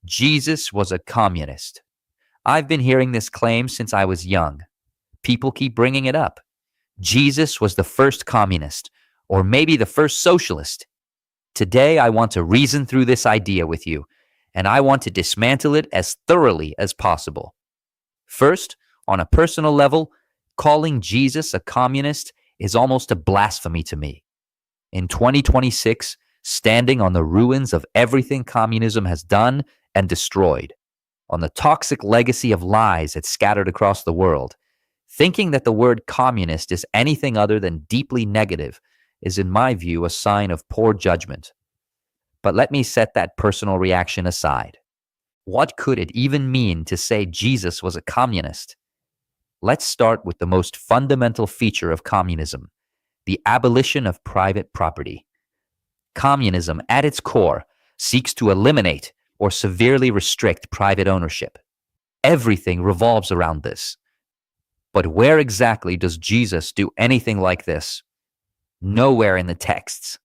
Jesus was a communist. I've been hearing this claim since I was young. People keep bringing it up. Jesus was the first communist, or maybe the first socialist. Today, I want to reason through this idea with you, and I want to dismantle it as thoroughly as possible. First, on a personal level, calling Jesus a communist is almost a blasphemy to me. In 2026, standing on the ruins of everything communism has done and destroyed, on the toxic legacy of lies it scattered across the world, thinking that the word communist is anything other than deeply negative is, in my view, a sign of poor judgment. But let me set that personal reaction aside. What could it even mean to say Jesus was a communist? Let's start with the most fundamental feature of communism, the abolition of private property. Communism, at its core, seeks to eliminate or severely restrict private ownership. Everything revolves around this. But where exactly does Jesus do anything like this? Nowhere in the texts.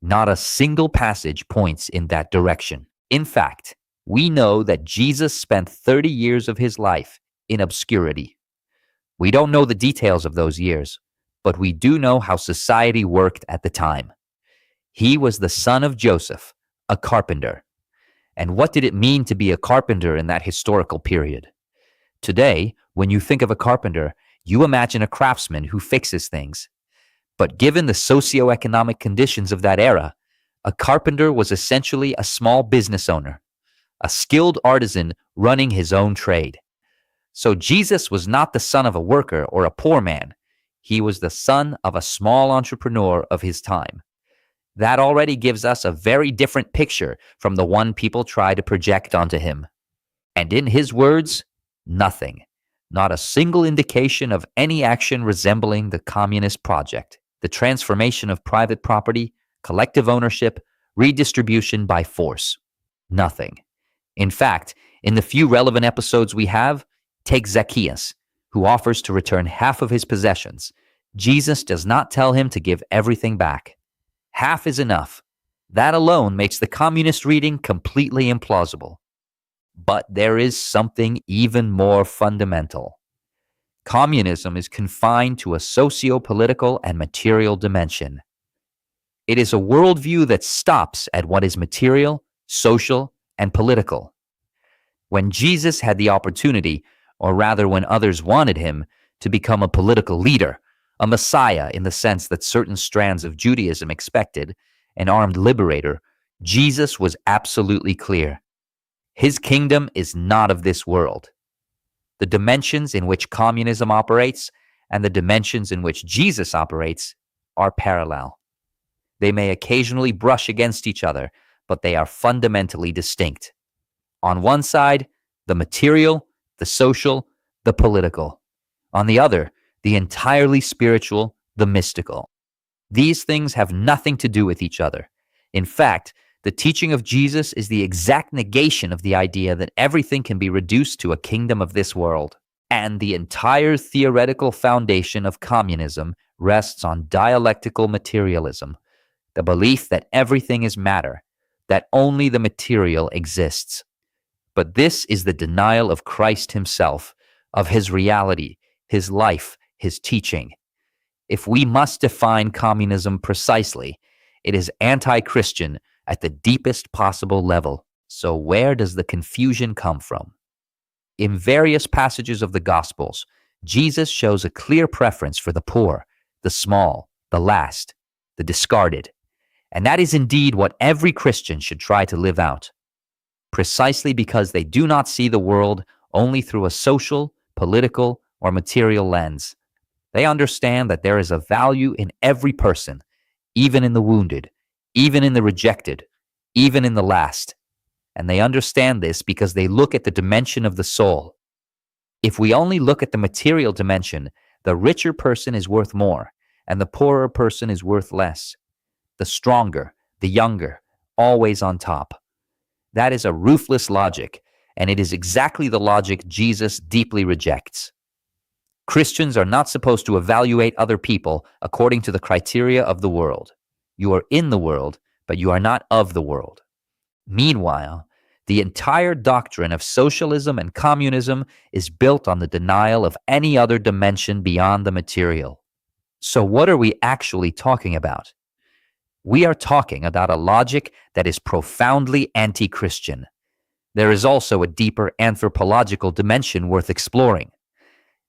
Not a single passage points in that direction. In fact, we know that Jesus spent 30 years of his life in obscurity. We don't know the details of those years, but we do know how society worked at the time. He was the son of Joseph, a carpenter. And what did it mean to be a carpenter in that historical period? Today, when you think of a carpenter, you imagine a craftsman who fixes things. But given the socioeconomic conditions of that era, a carpenter was essentially a small business owner, a skilled artisan running his own trade. So Jesus was not the son of a worker or a poor man. He was the son of a small entrepreneur of his time. That already gives us a very different picture from the one people try to project onto him. And in his words, nothing. Not a single indication of any action resembling the communist project, the transformation of private property, collective ownership, redistribution by force. Nothing. In fact, in the few relevant episodes we have, take Zacchaeus, who offers to return half of his possessions. Jesus does not tell him to give everything back. Half is enough. That alone makes the communist reading completely implausible. But there is something even more fundamental. Communism is confined to a socio-political and material dimension. It is a worldview that stops at what is material, social, and political. When Jesus had the opportunity, or rather when others wanted him, to become a political leader, a messiah in the sense that certain strands of Judaism expected, an armed liberator, Jesus was absolutely clear. His kingdom is not of this world. The dimensions in which communism operates and the dimensions in which Jesus operates are parallel. They may occasionally brush against each other, but they are fundamentally distinct. On one side, the material, the social, the political. On the other, the entirely spiritual, the mystical. These things have nothing to do with each other. In fact, the teaching of Jesus is the exact negation of the idea that everything can be reduced to a kingdom of this world. And the entire theoretical foundation of communism rests on dialectical materialism, the belief that everything is matter, that only the material exists. But this is the denial of Christ himself, of his reality, his life, his teaching. If we must define communism precisely, it is anti-Christian at the deepest possible level. So where does the confusion come from? In various passages of the Gospels, Jesus shows a clear preference for the poor, the small, the last, the discarded. And that is indeed what every Christian should try to live out. Precisely because they do not see the world only through a social, political, or material lens. They understand that there is a value in every person, even in the wounded, even in the rejected, even in the last. And they understand this because they look at the dimension of the soul. If we only look at the material dimension, the richer person is worth more, and the poorer person is worth less. The stronger, the younger, always on top. That is a ruthless logic, and it is exactly the logic Jesus deeply rejects. Christians are not supposed to evaluate other people according to the criteria of the world. You are in the world, but you are not of the world. Meanwhile, The entire doctrine of socialism and communism is built on the denial of any other dimension beyond the material. So what are we actually talking about? We are talking about a logic that is profoundly anti-Christian. There is also a deeper anthropological dimension worth exploring.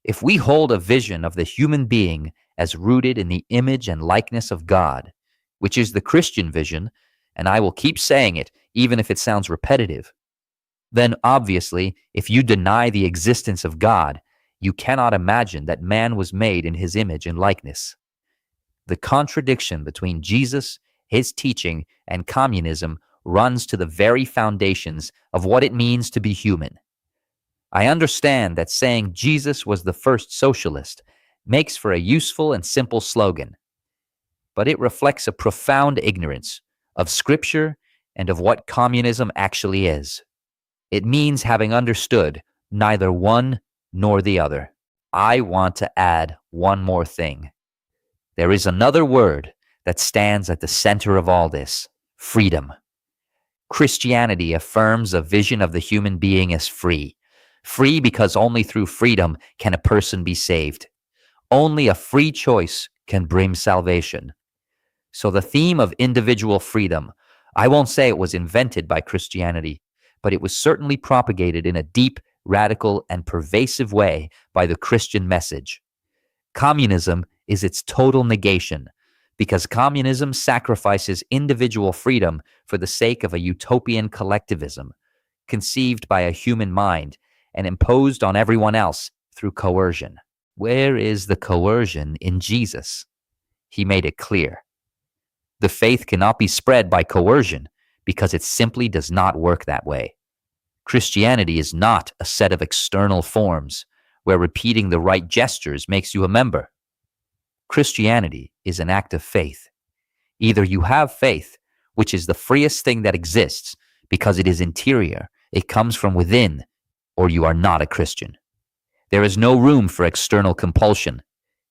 If we hold a vision of the human being as rooted in the image and likeness of God, which is the Christian vision, and I will keep saying it even if it sounds repetitive, then obviously, if you deny the existence of God, you cannot imagine that man was made in his image and likeness. The contradiction between Jesus, his teaching, and communism runs to the very foundations of what it means to be human. I understand that saying Jesus was the first socialist makes for a useful and simple slogan, but it reflects a profound ignorance of Scripture and of what communism actually is. It means having understood neither one nor the other. I want to add one more thing. There is another word that stands at the center of all this: freedom. Christianity affirms a vision of the human being as free. Free because only through freedom can a person be saved. Only a free choice can bring salvation. So the theme of individual freedom, I won't say it was invented by Christianity, but it was certainly propagated in a deep, radical, and pervasive way by the Christian message. Communism is its total negation, because communism sacrifices individual freedom for the sake of a utopian collectivism, conceived by a human mind and imposed on everyone else through coercion. Where is the coercion in Jesus? He made it clear. The faith cannot be spread by coercion because it simply does not work that way. Christianity is not a set of external forms where repeating the right gestures makes you a member. Christianity is an act of faith. Either you have faith, which is the freest thing that exists because it is interior, it comes from within, or you are not a Christian. There is no room for external compulsion.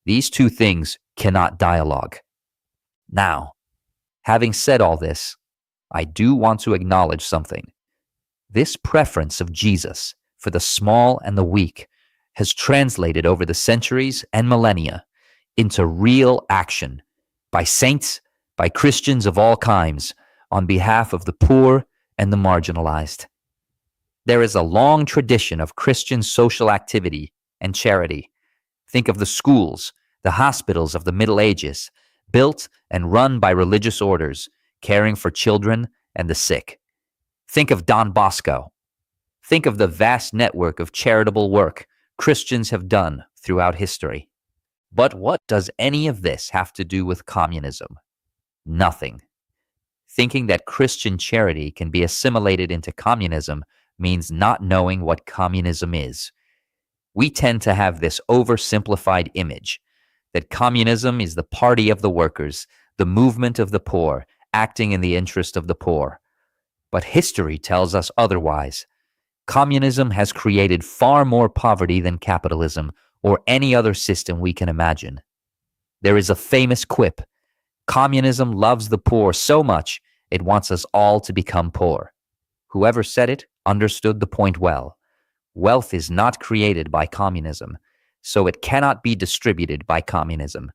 These two things cannot dialogue. Now, having said all this, I do want to acknowledge something. This preference of Jesus for the small and the weak has translated over the centuries and millennia into real action by saints, by Christians of all kinds, on behalf of the poor and the marginalized. There is a long tradition of Christian social activity and charity. Think of the schools, the hospitals of the Middle Ages, built and run by religious orders, caring for children and the sick. Think of Don Bosco. Think of the vast network of charitable work Christians have done throughout history. But what does any of this have to do with communism? Nothing. Thinking that Christian charity can be assimilated into communism means not knowing what communism is. We tend to have this oversimplified image that communism is the party of the workers, the movement of the poor, acting in the interest of the poor. But history tells us otherwise. Communism has created far more poverty than capitalism or any other system we can imagine. There is a famous quip: communism loves the poor so much it wants us all to become poor. Whoever said it understood the point well. Wealth is not created by communism, so it cannot be distributed by communism.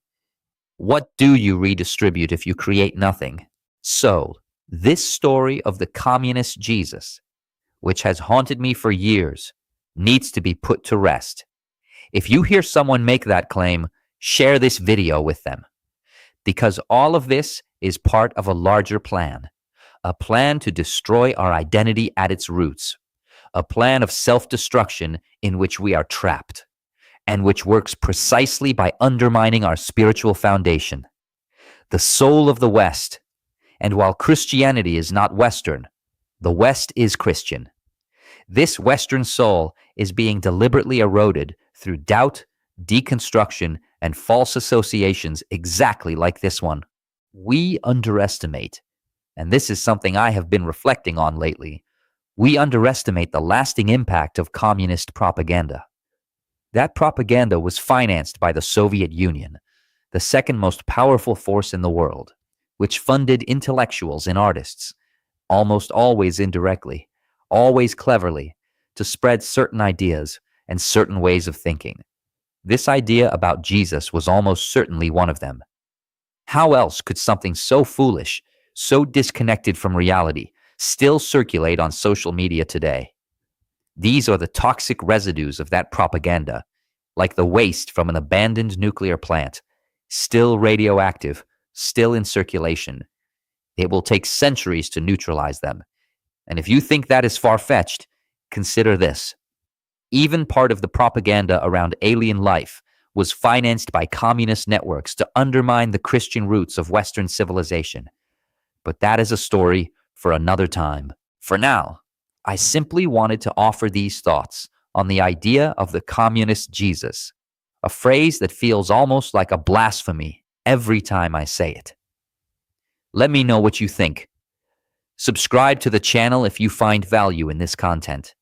What do you redistribute if you create nothing? So, this story of the communist Jesus, which has haunted me for years, needs to be put to rest. If you hear someone make that claim, share this video with them. Because all of this is part of a larger plan. A plan to destroy our identity at its roots. A plan of self-destruction in which we are trapped, and which works precisely by undermining our spiritual foundation. The soul of the West. And while Christianity is not Western, the West is Christian. This Western soul is being deliberately eroded through doubt, deconstruction, and false associations exactly like this one. We underestimate, and this is something I have been reflecting on lately, we underestimate the lasting impact of communist propaganda. That propaganda was financed by the Soviet Union, the second most powerful force in the world, which funded intellectuals and artists, almost always indirectly, always cleverly, to spread certain ideas and certain ways of thinking. This idea about Jesus was almost certainly one of them. How else could something so foolish, so disconnected from reality, still circulate on social media today? These are the toxic residues of that propaganda, like the waste from an abandoned nuclear plant, still radioactive, still in circulation. It will take centuries to neutralize them. And if you think that is far-fetched, consider this. Even part of the propaganda around alien life was financed by communist networks to undermine the Christian roots of Western civilization. But that is a story for another time. For now, I simply wanted to offer these thoughts on the idea of the communist Jesus, a phrase that feels almost like a blasphemy every time I say it. Let me know what you think. Subscribe to the channel if you find value in this content.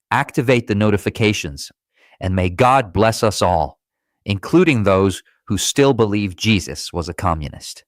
Activate the notifications, and may God bless us all, including those who still believe Jesus was a communist.